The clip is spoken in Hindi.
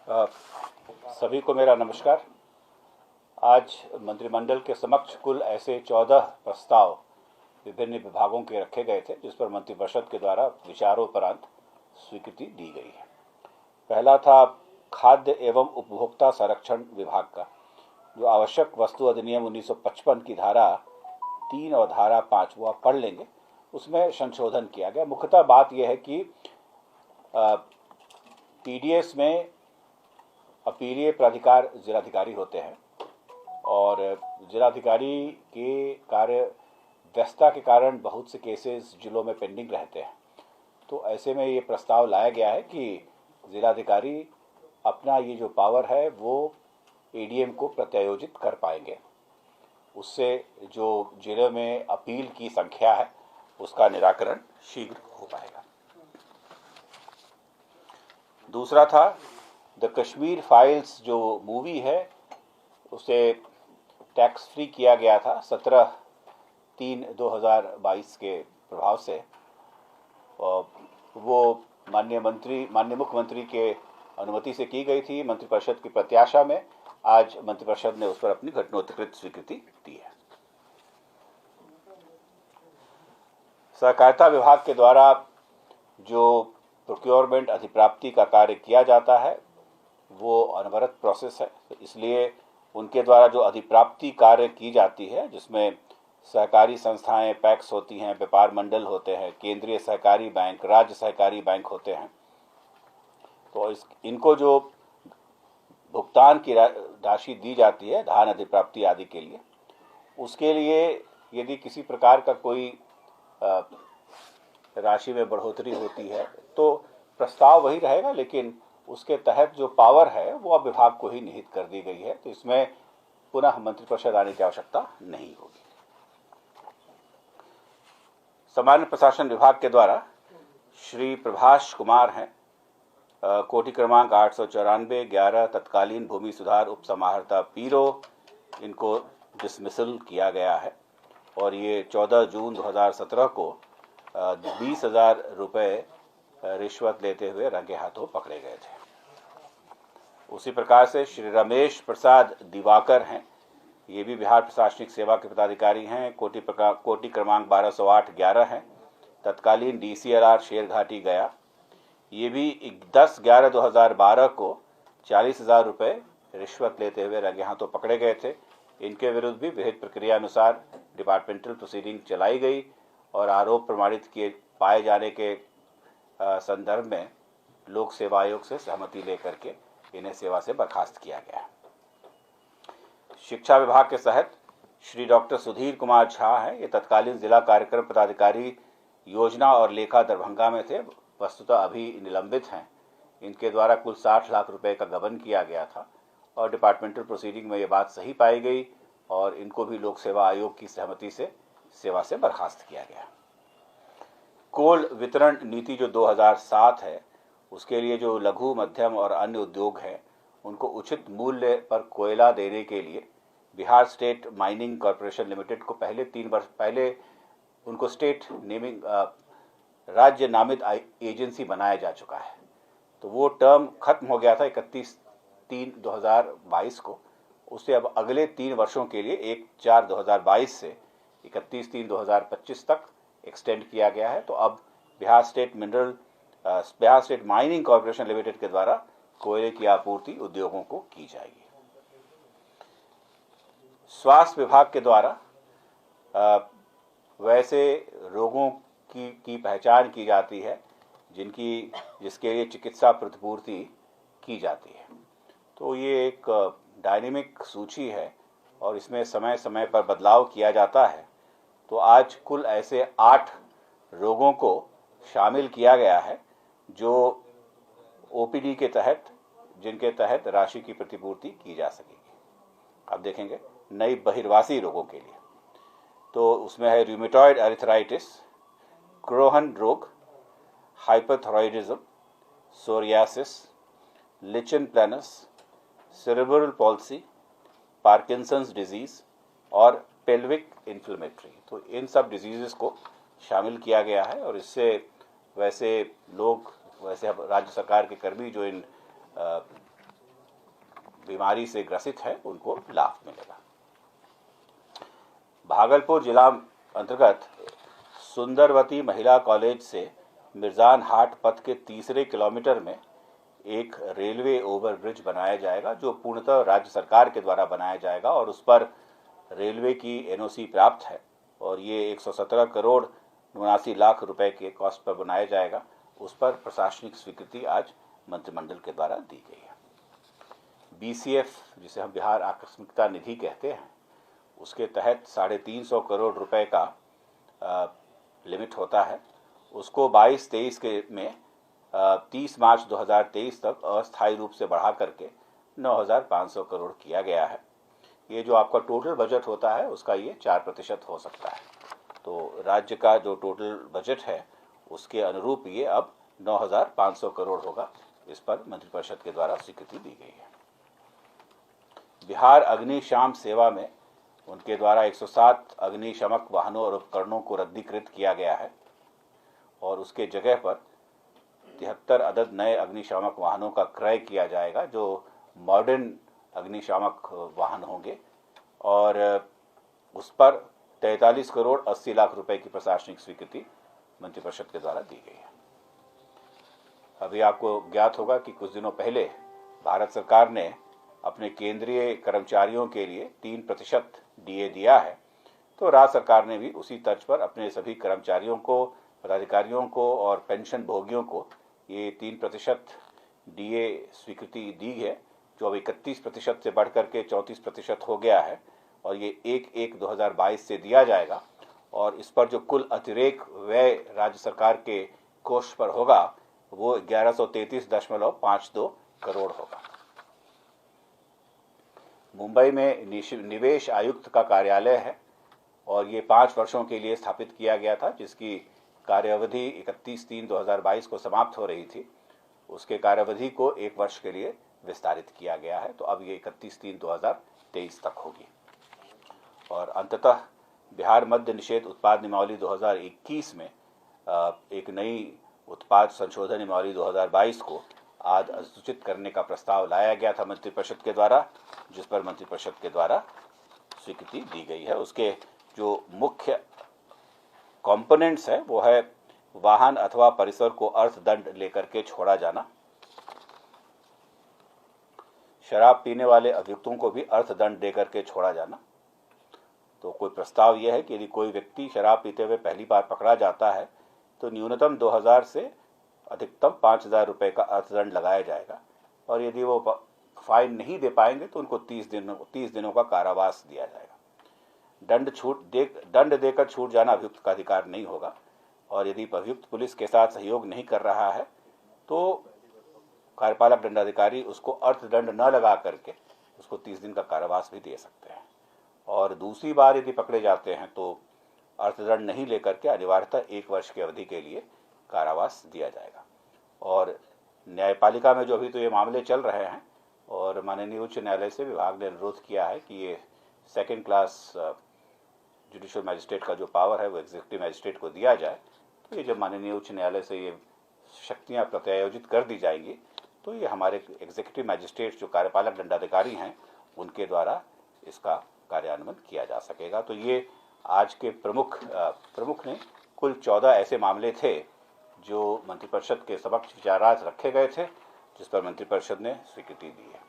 अ, सभी को मेरा नमस्कार। आज मंत्रिमंडल के समक्ष कुल ऐसे 14 प्रस्ताव विभिन्न विभागों के रखे गए थे, जिस पर मंत्रिपरिषद के द्वारा विचारोपरांत स्वीकृति दी गई है। पहला था खाद्य एवं उपभोक्ता संरक्षण विभाग का, जो आवश्यक वस्तु अधिनियम 1955 की धारा 3 और धारा 5 वो आप पढ़ लेंगे, उसमें संशोधन किया गया। मुख्यतः बात यह है कि पीडीएस में अपीलीय प्राधिकार जिलाधिकारी होते हैं और जिलाधिकारी के कार्य व्यस्तता के कारण बहुत से केसेस जिलों में पेंडिंग रहते हैं। तो ऐसे में ये प्रस्ताव लाया गया है कि जिलाधिकारी अपना ये जो पावर है वो एडीएम को प्रत्यायोजित कर पाएंगे। उससे जो जिले में अपील की संख्या है उसका निराकरण शीघ्र हो पाएगा। दूसरा था द कश्मीर फाइल्स, जो मूवी है उसे टैक्स फ्री किया गया था 17/3/2022 के प्रभाव से। वो माननीय मुख्यमंत्री के अनुमति से की गई थी। मंत्रिपरिषद की प्रत्याशा में आज मंत्रिपरिषद ने उस पर अपनी घटनोत्कृत स्वीकृति दी है। सहकारिता विभाग के द्वारा जो प्रोक्योरमेंट अधिप्राप्ति का कार्य किया जाता है वो अनवरत प्रोसेस है, इसलिए उनके द्वारा जो अधिप्राप्ति कार्य की जाती है, जिसमें सहकारी संस्थाएं पैक्स होती हैं, व्यापार मंडल होते हैं, केंद्रीय सहकारी बैंक, राज्य सहकारी बैंक होते हैं, तो इनको जो भुगतान की राशि दी जाती है धान अधिप्राप्ति आदि के लिए, उसके लिए यदि किसी प्रकार का कोई राशि में बढ़ोतरी होती है तो प्रस्ताव वही रहेगा, लेकिन उसके तहत जो पावर है वो अब विभाग को ही निहित कर दी गई है। तो इसमें पुनः मंत्रिपरिषद आने की आवश्यकता नहीं होगी। सामान्य प्रशासन विभाग के द्वारा श्री प्रभाष कुमार हैं, कोटि क्रमांक 894 11 तत्कालीन भूमि सुधार उप समाहर्ता पीरो, इनको डिसमिसल किया गया है और ये 14 जून 2017 को 20,000 रुपये रिश्वत लेते हुए रंगे हाथों पकड़े गए थे। उसी प्रकार से श्री रमेश प्रसाद दिवाकर हैं, ये भी बिहार प्रशासनिक सेवा के पदाधिकारी हैं, कोटि क्रमांक 1208 11 हैं, तत्कालीन डीसीएलआर शेरघाटी गया। ये भी 10/11/2012 को 40,000 रुपये रिश्वत लेते हुए रंगे हाथों पकड़े गए थे। इनके विरुद्ध भी विहित प्रक्रिया अनुसार डिपार्टमेंटल प्रोसीडिंग चलाई गई और आरोप प्रमाणित किए पाए जाने के संदर्भ में लोक सेवा आयोग से सहमति लेकर के इन्हें सेवा से बर्खास्त किया गया। शिक्षा विभाग के तहत श्री डॉक्टर सुधीर कुमार झा हैं, ये तत्कालीन जिला कार्यक्रम पदाधिकारी योजना और लेखा दरभंगा में थे, वस्तुतः अभी निलंबित हैं। इनके द्वारा कुल 60 लाख रुपए का गबन किया गया था और डिपार्टमेंटल प्रोसीडिंग में ये बात सही पाई गई और इनको भी लोक सेवा आयोग की सहमति से सेवा से बर्खास्त किया गया। कोल वितरण नीति जो 2007 है, उसके लिए जो लघु मध्यम और अन्य उद्योग हैं उनको उचित मूल्य पर कोयला देने के लिए Bihar state mining corporation limited को पहले 3 वर्ष पहले उनको स्टेट नेमिंग राज्य नामित एजेंसी बनाया जा चुका है। तो वो टर्म खत्म हो गया था 31/3/2022 को। उससे अब अगले 3 वर्षों के लिए 1/4/2022 से 31/3/2025 तक एक्सटेंड किया गया है। तो अब Bihar state mining corporation limited के द्वारा कोयले की आपूर्ति उद्योगों को की जाएगी। स्वास्थ्य विभाग के द्वारा वैसे रोगों की पहचान की जाती है जिसके लिए चिकित्सा प्रतिपूर्ति की जाती है। तो ये एक डायनेमिक सूची है और इसमें समय समय पर बदलाव किया जाता है। तो आज कुल ऐसे 8 रोगों को शामिल किया गया है जो ओपीडी के तहत जिनके तहत राशि की प्रतिपूर्ति की जा सकेगी। अब देखेंगे नई बहिर्वासी रोगों के लिए, तो उसमें है रूमेटॉइड अर्थराइटिस, क्रोहन रोग, hyperthyroidism, psoriasis, lichen प्लानस, cerebral palsy, Parkinson's disease और पेल्विक इन्फ्लेमेटरी। तो इन सब डिजीज़ को शामिल किया गया है और इससे वैसे राज्य सरकार के कर्मी जो इन बीमारी से ग्रसित हैं उनको लाभ मिलेगा। भागलपुर जिला अंतर्गत सुंदरवती महिला कॉलेज से मिर्जान हाट पथ के तीसरे किलोमीटर में एक रेलवे ओवरब्रिज बनाया जाएगा, जो पूर्णतः राज्य सरकार के द्वारा बनाया जाएगा और उस पर रेलवे की एनओसी प्राप्त है और ये 117 करोड़ 79 लाख रुपए के कॉस्ट पर बनाया जाएगा। उस पर प्रशासनिक स्वीकृति आज मंत्रिमंडल के द्वारा दी गई है। बीसीएफ, जिसे हम बिहार आकस्मिकता निधि कहते हैं, उसके तहत 350 करोड़ रुपए का लिमिट होता है। उसको 22-23 के में 30 मार्च 2023 तक अस्थायी रूप से बढ़ा करके 9,500 करोड़ किया गया है। ये जो आपका टोटल बजट होता है उसका ये 4% हो सकता है। तो राज्य का जो टोटल बजट है उसके अनुरूप ये अब 9,500 करोड़ होगा। इस पर मंत्रिपरिषद के द्वारा स्वीकृति दी गई है। बिहार अग्निशम सेवा में उनके द्वारा 107 अग्निशमक वाहनों और उपकरणों को रद्दीकृत किया गया है और उसके जगह पर 73 अदद नए अग्निशामक वाहनों का क्रय किया जाएगा, जो मॉडर्न अग्निशामक वाहन होंगे और उस पर 43 करोड़ 80 लाख रुपए की प्रशासनिक स्वीकृति मंत्रिपरिषद के द्वारा दी गई है। अभी आपको ज्ञात होगा कि कुछ दिनों पहले भारत सरकार ने अपने केंद्रीय कर्मचारियों के लिए 3% डीए दिया है, तो राज्य सरकार ने भी उसी तर्ज पर अपने सभी कर्मचारियों को, पदाधिकारियों को और पेंशन भोगियों को ये 3% डीए स्वीकृति दी है, जो अब 31% से बढ़कर के 34% हो गया है और ये 1/1/2022 से दिया जाएगा और इस पर जो कुल अतिरेक व्यय राज्य सरकार के कोष पर होगा वो 1133.52 करोड़ होगा। मुंबई में निवेश आयुक्त का कार्यालय है और ये 5 वर्षों के लिए स्थापित किया गया था, जिसकी कार्यावधि 31/3/2022 को समाप्त हो रही थी। उसके कार्यावधि को 1 वर्ष के लिए विस्तारित किया गया है, तो अब ये 31/3/2023 तक होगी। और अंततः बिहार मद्य निषेध उत्पाद नियमावली 2021 में एक नई उत्पाद संशोधन नियमावली 2022 को आज अधिसूचित करने का प्रस्ताव लाया गया था मंत्रिपरिषद के द्वारा, जिस पर मंत्रिपरिषद के द्वारा स्वीकृति दी गई है। उसके जो मुख्य कंपोनेंट्स है वो है वाहन अथवा परिसर को अर्थदंड लेकर के छोड़ा जाना, शराब पीने वाले अभियुक्तों को भी अर्थदंड देकर के छोड़ा जाना। तो कोई प्रस्ताव यह है कि यदि कोई व्यक्ति शराब पीते हुए पहली बार पकड़ा जाता है तो न्यूनतम 2,000 से अधिकतम 5,000 रुपये का अर्थदंड लगाया जाएगा और यदि वो फाइन नहीं दे पाएंगे तो उनको 30 दिनों का कारावास दिया जाएगा। दंड देकर छूट जाना अभियुक्त का अधिकार नहीं होगा और यदि अभियुक्त पुलिस के साथ सहयोग नहीं कर रहा है तो कार्यपालक दंडाधिकारी उसको अर्थदंड न लगा करके उसको 30 दिन का कारावास भी दे सकते हैं। और दूसरी बार यदि पकड़े जाते हैं तो अर्थदंड नहीं लेकर के अनिवार्यतः 1 वर्ष की अवधि के लिए कारावास दिया जाएगा। और न्यायपालिका में जो अभी तो ये मामले चल रहे हैं और माननीय उच्च न्यायालय से विभाग ने अनुरोध किया है कि ये 2nd क्लास जुडिशियल मैजिस्ट्रेट का जो पावर है वो एग्जीक्यूटिव मैजिस्ट्रेट को दिया जाए। तो ये जब माननीय उच्च न्यायालय से ये शक्तियाँ प्रत्यायोजित कर दी जाएंगी तो ये हमारे एग्जीक्यूटिव मैजिस्ट्रेट जो कार्यपालक दंडाधिकारी हैं उनके द्वारा इसका कार्यान्वयन किया जा सकेगा। तो ये आज के प्रमुख ने कुल 14 ऐसे मामले थे जो मंत्रिपरिषद के समक्ष विचारार्थ रखे गए थे, जिस पर मंत्रिपरिषद ने स्वीकृति दी है।